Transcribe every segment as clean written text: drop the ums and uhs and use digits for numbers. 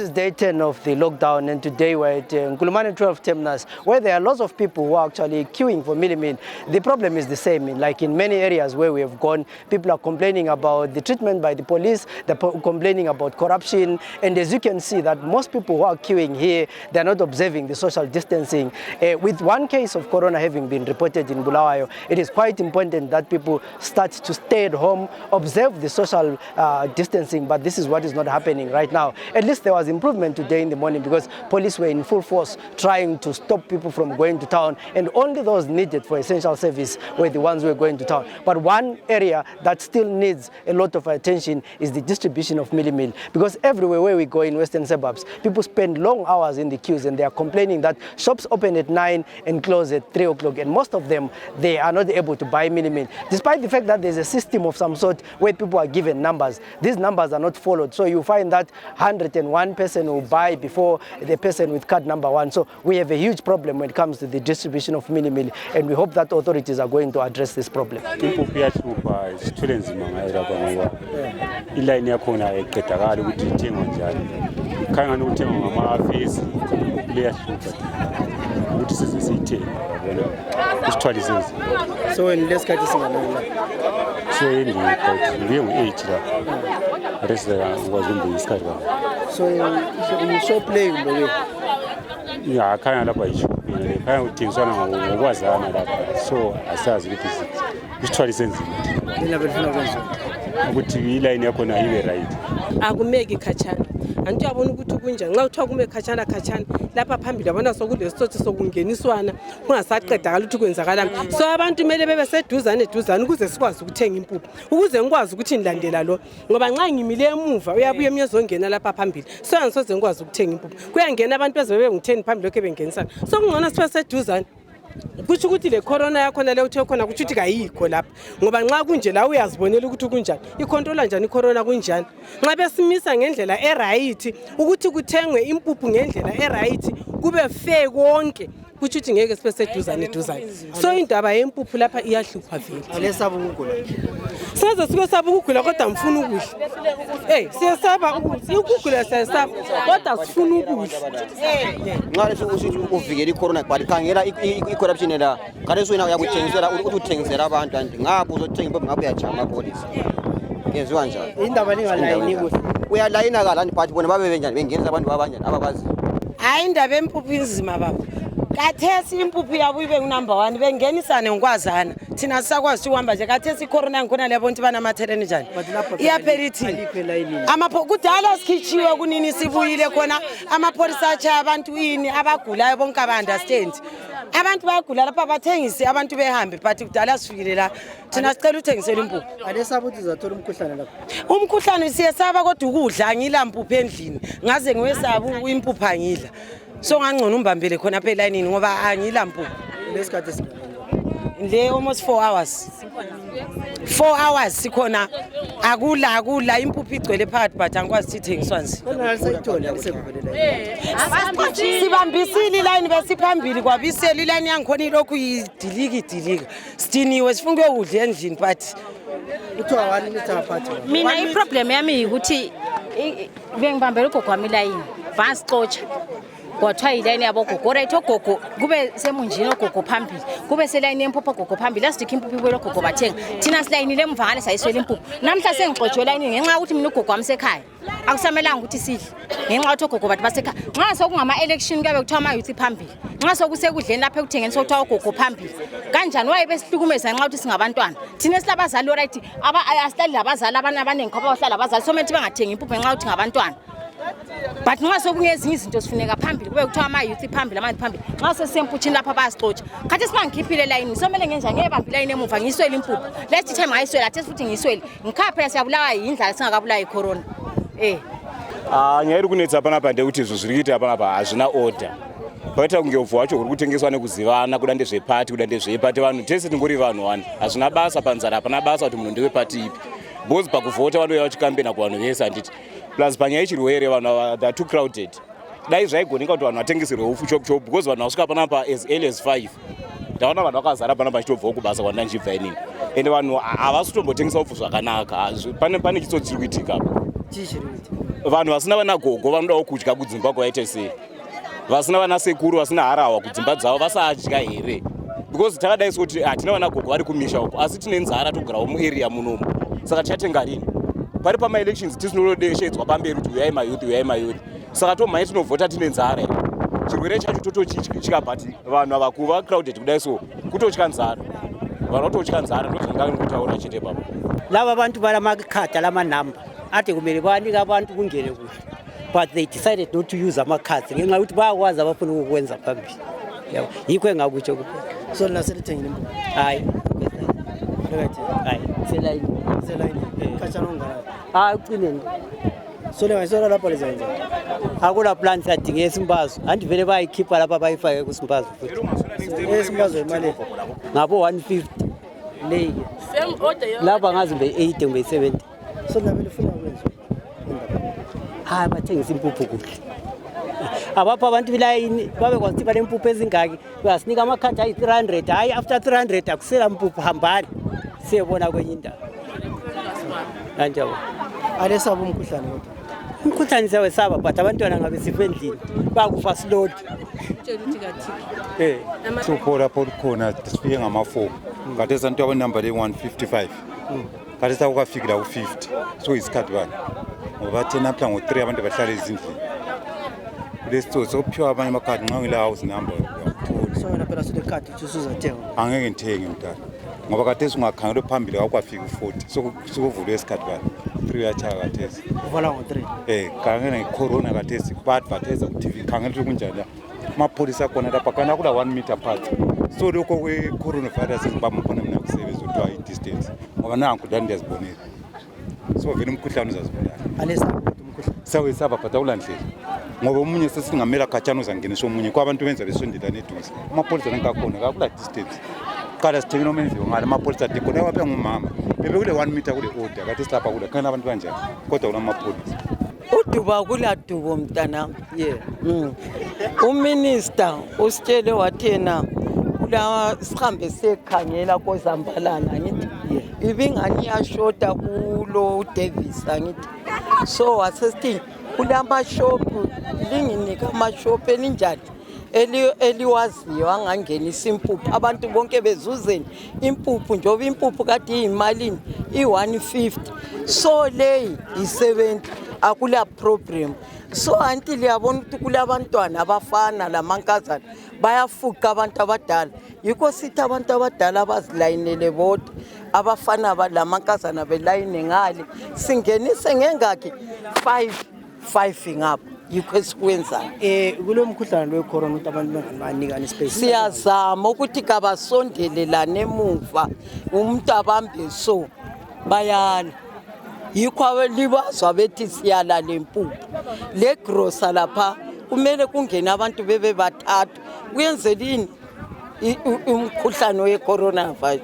is day 10 of the lockdown, and today we're at Nkulumane 12 terminus, where there are lots of people who are actually queuing for mealie. The problem is the same. Like in many areas where we have gone, people are complaining about the treatment by the police, they're complaining about corruption, and as you can see that most people who are queuing here, they're not observing the social distancing. With one case of corona having been reported in Bulawayo, it is quite important that people start to stay at home, observe the social distancing, but this is what is not happening right now. At least there was improvement today in the morning because police were in full force trying to stop people from going to town, and only those needed for essential service were the ones who were going to town. But one area that still needs a lot of attention is the distribution of mealie, because everywhere where we go in western suburbs, people spend long hours in the queues and they are complaining that shops open at 9 and close at 3 o'clock, and most of them, they are not able to buy mealie, despite the fact that there's a system of some sort where people are given numbers. These numbers are not followed, so you find that 101 person will buy before the person with card number 1. So we have a huge problem when it comes to the distribution of mealie, and we hope that authorities are going to address this problem. So in less so you saw playing the way. Yeah, I can't have a show. I don't think so. So I started with this sensitive. I would be like right. I will make it catch and you want to go to now talk me kachana lapa phambili abona sokulesithothi sokungeniswana kungasaqedakala ukuthi kwenzakala. So abantu kumele bebe seduzane ukuze sikwazi ukuthenga impuphu, ukuze ngikwazi ukuthi nilandela lo, ngoba nxa ngimile emuva uyabuye emnyezongena lapha phambili, so angisoze ngikwazi ukuthenga impuphu. Kuyangena abantu bezebe ngitheni phambili lokho bengenisana, so kungcono sibe seduzane. Kuthi ukuthi le corona yakhona le uthe khona kuthi kayikho lapha, ngoba nxa kunje la uyazibonela ukuthi kunjani, icontrola njani corona kunjani. Nxa besimisa ngendlela eright ukuthi kuthengwe impuphu ngendlela eright kube fair konke, kuthi uthi ngeke sibe seduzane. So indaba yempuphu lapha iyahlupha vele. Alesaba ukugula. Saze sike saba ukugula kodwa mfuna ukudla. Siyasaba ukugula siyasaba kodwa sifuna ukudla. Nxa leso usithi uvikela icorona but khangela icorruption la. Kaleso wena uyakuthengisela ukuthengisela abantu and ngapho uzothenga impuphu ngapho uyajama police. Yenziwa njani? Indaba lingalayini kuhle. Uyalayina kalani but bona babe benjani bengenisa abantu abanjani ababazi. Hayi indaba empuphu inzima baba. Kathesi impuphu yabo ibe number 1 bengenisane ngokwazana. Thina sisakwazi ukuhamba nje kathesi icorona ngkhona lebo nti banamatheleni njani. Iyaphelithi. Amapho kudala sikhichiwe kunini sibuyile khona amapolisa acha abantu ini abagulayo bonke aba understand. Abantu bayagula lapha bathengisi abantu behambe but kudala sifikile la thina sicela uthengisela impuphu. Alesaba ukuthi uzathola umkhuhlane lapha. Umkhuhlane siyesaba kodwa ukudla angila mpuphu endlini. Ngaze ngiwesaba impuphu angidla. So ngangcono umbambele khona phela elayinini ngoba angila mpuphu. Lesikhathi nje almost 4 hours. 4 hours sikhona akula impuphu igcwele phakathi but angikwazi sithengiswa nje. Sibambisile iline besiphambili kwabisela iline yangikhona ilokhu idilika. Sidiniwe sifuna ukudla endlini but uthiwa wani nitaphathi. Mina iproblem yami ukuthi bengibambela ugogo wami iline vasixotsha. Kwathiwa iline yabo gogo right ogogo kube semunjini ogogo phambili kube selayini yempuphu gogo phambili asidikho impuphu ibelo gogo bathenga thina silayinile emva ngale sayiswela impuphu namhla sengixotshelwe elayinini ngenxa ukuthi mina ugogo wami sekhaya akusamelanga ukuthi sidle ngenxa ukuthi ogogo bathi basekhaya nxa sokungama election kuyabe kuthiwa ama youth phambili nxa sokusekudleni lapha ekuthengeni sokuthiwa ogogo phambili kanjani waye besihlukumeza ngenxa ukuthi singabantwana thina silabazali right asihlali labazali abaningi ngoba bahlala abazali so methi bangathengi impuphu ngenxa ukuthi ngabantwana. But nxa sokungezinye izinto sifuneka phambili kube kuthiwa ama youth phambili amanye phambili nxa sesemputshini lapha bayasixotsha khathi sibangikhiphile line somele ngenja ngeke bambi line emuva ngiyiswele impuphu last time ngayiswela athi futhi ngiyiswele ngikhaphe siyabulawa yindlala singakabulawa icorona ngeke kunetsa apana pande ukuthi izozwirikita apana pa azina order baita kungevu wacho kuri kutengeswa nekuzivana kudande zvepati vanhu tese tingori vanhu wani azvina basa panzara apana basa kuti munhu ndewepati ipi bozi pakuvhota vanouya vachikambena kuvanhu vese handiti plus panyaya yechirwere vanhu they are too crowded. Dai zvaigoneka kuti vanhu vatengeserwe ufu chop because vanhu vasvika panapa as early as 5 ndaona vanhu vakazara panapa vachitobvawo kubasa kwandina ndichibva inini ende vanhu havasi kutombotengesa ufu zvakanaka pane chitsotsi chiri kuitika. vanhu vasina vana gogo vanodawo kudya kudzimba kwaite sei, vasina vana sekuru vasina harawa kudzimba dzavo vasadya here, because takadai sekuti hatina vana gogo vari kumisha uko asi tine nzara togarawo muarea munomu, saka tichatenga rini? Pari pamaelections tisinodeshedzwa pamberi kuti uyai mayouth, saka tomhanya tinovhota tine nzara here. Chirwere chacho totochika but vanhu ava kuva crowded kudai so kutotya nzara, vanhu vatotya nzara ndozvandingakutaura chete papa. Lava bantu balamakhatha lamanamba ade kumele banika abantu kungene kuhle, but they decided not to use amakhathi ngenxa yokuthi bayakwazi abafuna ukukwenza phambili. Yabo yikho engakutsho kuphela. So naselithengile imbuzi. Hayi selayini Khatshana ungana. hayi ucineni So le ngayisona lapha lezenza. akula plan sadinge esimbazo andivele bayikhipha lapha bayifake kusimbazo futhi Esimbazo imali. ngabo 150 le lapha ngazi mbe 80 mbe 70. So nabe lifuna ukwenza. Hayi bathengisa impuphu kuhle, abapha abantu bilayini babe kwathi bale impuphu ezingaki bayasinika amakhathi ayi 300, hayi after 300 akusela impuphu hambani siyebona kwenye indawo kanjalo. Alesaba umkhuhlane kodwa. Umkhuhlane siyawesaba but abantwana ngabe sife endlini bakufa slowly. Uhlupho lapho lukhona sifike ngama-4 kade santu abanumber le-155 kade sakukafikela ku-50 so isikhathi bani ngoba bathe napha ngo-3 abantu bahlala ezindlini kule store sokuphiwa abanye amakhadi nxa ngila house number So wena phela sile card usuzathenga. angeke ngithenge mntana ngoba kade singakhangela phambili akukafika u-40 sokuvulwe isikhathi bani 3 uyachaka kathesi Uvala ngo3. kangena ngecorona kathesi ba-advertise ku-TV khangela ukuthi kunjani amapholisa akhona lapha kana kula 1 meter apart, so lokho kwe-coronavirus ngibambona mina kusebenza kuthiwa i-distance ngoba nanku la ndiyazibonela, so vele umkhuhlane uzazibulala. Alesaba umkhuhlane. Sawesaba but awulandlela ngoba omunye sesingamela khatshana uzangenisa omunye kwabantu benza besondelana eduze, amapholisa nankakhona kakula distance qala sithengile omenziwe ngala amapholisa ade khona wapha ngumama bebe kule 1 meter kule order kade silapha kule khona abantu kanjani kodwa kunamapholisa. Uduba kuladubo mntana. Uminister usitshele wathena kula sihambe sekhangela kozambalana ngithi ibingani yashota kulo Davis ngithi, so wasesithi kulama shop linginika ama shop elinjani eliwaziyo angangenisa impuphu abantu bonke bezuzeni impuphu njoba impuphu kade iyimalini i150, so leyi i70 akula problem. So anti liyabona ukuthi kulabantwana abafana lamankazana bayafuqa abantu abadala, yikho sithi abantu abadala abazilayinele bodwa abafana lamankazana belayine ngale singenise ngengakhi 5 ngapha, yikho esikwenzayo. Kulo mkhuhlane we-corona ukuthi abantu banganikani space. Siyazama ukuthi kabasondelelane emuva umuntu abambe so bayala, yikho libazwa bethi siyala lempuphu le grosa lapha kumele kungena abantu bebe bathathu kuyenzelini umkhuhlane we-coronavirus.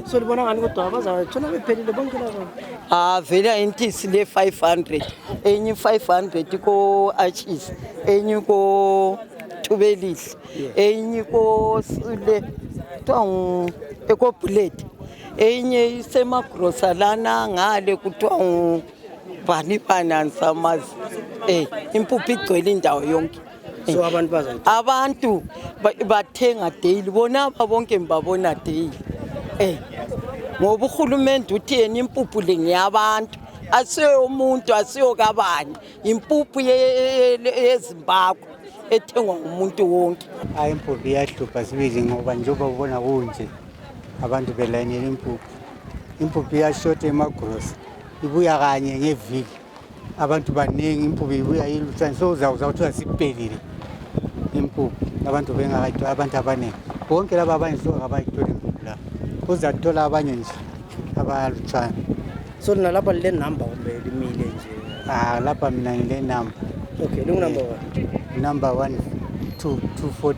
So libona ngani kodwa bazathola bephelile bonke laba. Vele intisi le 500 enye 500 ko Achis enye ko Tubelihle enye ko Sile tong eko bullet enye isemagrosa lana ngale kuthiwa bani finance amazi impuphu igcwele indawo yonke. So abantu bathenga daily bona bonke mbabona daily. Ngoba uhulumende uthi yena impuphu le ngiyabantu asiyo umuntu asiyo kabani, impuphu yeZimbabwe ethengwa umuntu wonke. Hayi impuphu iyahlupha sibili ngoba njengoba ubona kunje abantu belayinela impuphu iyashota emagrosa ibuya kanye ngeviki, abantu baningi impuphu ibuya yiluthane, so uzawuthiwa siphelile impuphu abantu bengakayitholi, abantu abaningi bonke laba abanye so abayitholi impuphu la uzathola abanye nje abalutshwana. So nalapha le number kumbe limile nje. Lapha mina ngile number. Okay, lungu number 1. Number 12240.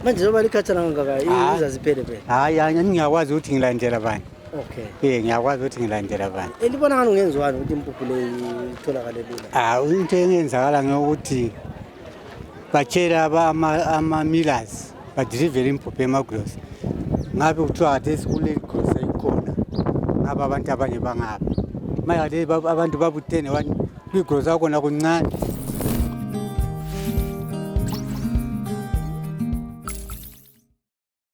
Manje zoba likhathana ngaka izaziphele phela. Hayi ngiyakwazi ukuthi ngilandela bani. Okay. Ngiyakwazi ukuthi ngilandela bani. Elibona ngani ungenziwani ukuthi impuphu le itholakale lula? Into engenzakala ngokuthi batshela ama-millers badeliver impuphu emagrosa. Ngabe kuthiwa kade esikuleli grosa ikhona ngabe abantu abanye bangaphi mayade abantu babutene kwigrosa khona kuncane